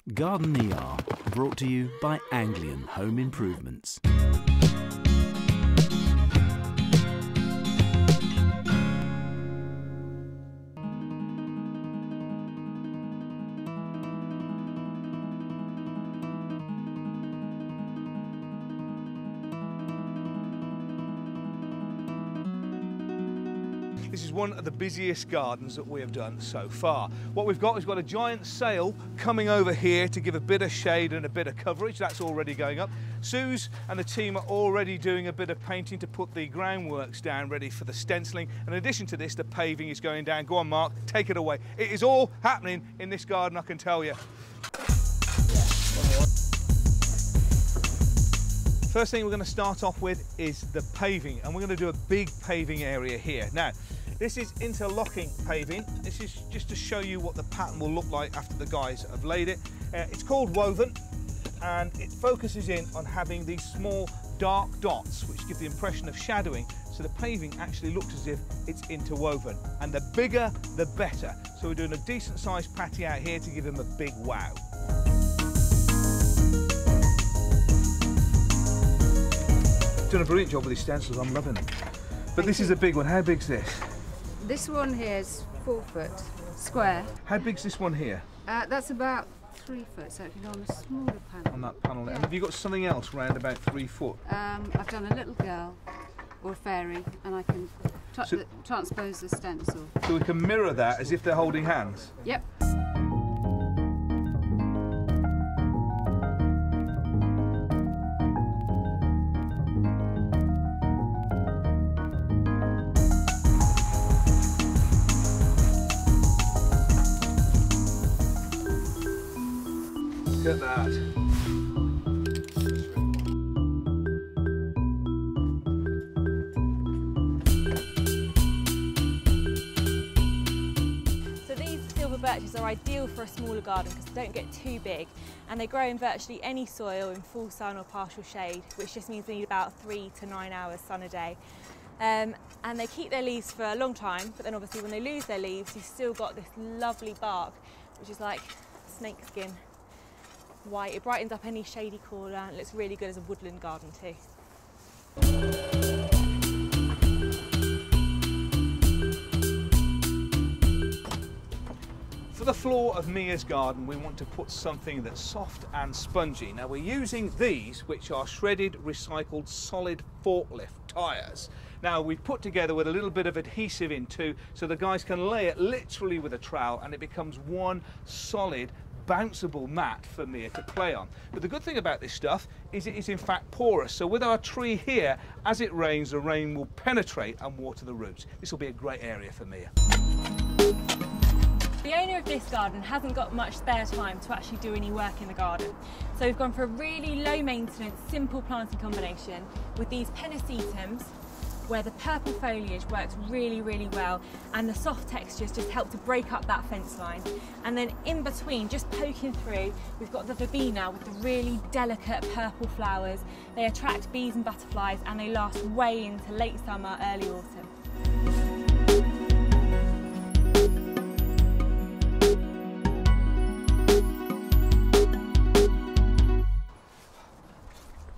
Garden ER, brought to you by Anglian Home Improvements. This is one of the busiest gardens that we have done so far. What we've got is a giant sail coming over here to give a bit of shade and a bit of coverage. That's already going up. Suze and the team are already doing a bit of painting to put the groundworks down ready for the stenciling. And in addition to this, the paving is going down. Go on, Mark, take it away. It is all happening in this garden, I can tell you. First thing we're going to start off with is the paving, and we're going to do a big paving area here. Now, this is interlocking paving. This is just to show you what the pattern will look like after the guys have laid it. It's called woven, and it focuses in on having these small dark dots which give the impression of shadowing, so the paving actually looks as if it's interwoven, and the bigger the better. So we're doing a decent sized patty out here to give them a big wow. Done a brilliant job with these stencils, I'm loving them. But this is a big one. How big's this? This one here is 4 foot square. How big's this one here? That's about 3 foot, so it can go on a smaller panel. On that panel there. Yeah. And have you got something else round about 3 foot? I've done a little girl or a fairy, and I can transpose the stencil. So we can mirror that as if they're holding hands? Yep. Look at that. So these silver birches are ideal for a smaller garden because they don't get too big, and they grow in virtually any soil in full sun or partial shade, which just means they need about 3 to 9 hours sun a day. And they keep their leaves for a long time, but then obviously when they lose their leaves, you've still got this lovely bark, which is like snake skin. White. It brightens up any shady corner and it looks really good as a woodland garden too. For the floor of Mia's garden, we want to put something that's soft and spongy. Now we're using these, which are shredded, recycled, solid forklift tyres. Now we've put together with a little bit of adhesive in too, so the guys can lay it literally with a trowel and it becomes one solid bounceable mat for Mia to play on. But the good thing about this stuff is it is in fact porous, so with our tree here, as it rains, the rain will penetrate and water the roots. This will be a great area for Mia. The owner of this garden hasn't got much spare time to actually do any work in the garden, so we've gone for a really low maintenance, simple planting combination with these pennisetums, where the purple foliage works really, really well, and the soft textures just help to break up that fence line. And then in between, just poking through, we've got the verbena with the really delicate purple flowers. They attract bees and butterflies, and they last way into late summer, early autumn.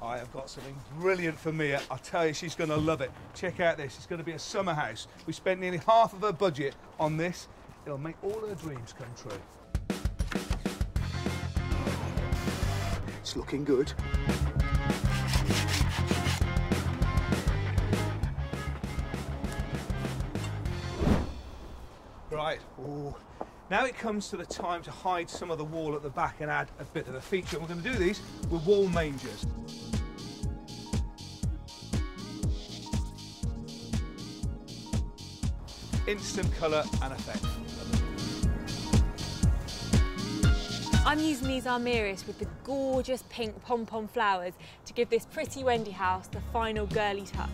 I have got something brilliant for Mia. I'll tell you, she's going to love it. Check out this. It's going to be a summer house. We spent nearly half of her budget on this. It'll make all her dreams come true. It's looking good. Right. Ooh. Now it comes to the time to hide some of the wall at the back and add a bit of a feature. We're going to do these with wall mangers. Instant colour and effect. I'm using these armorias with the gorgeous pink pom-pom flowers to give this pretty Wendy house the final girly touch.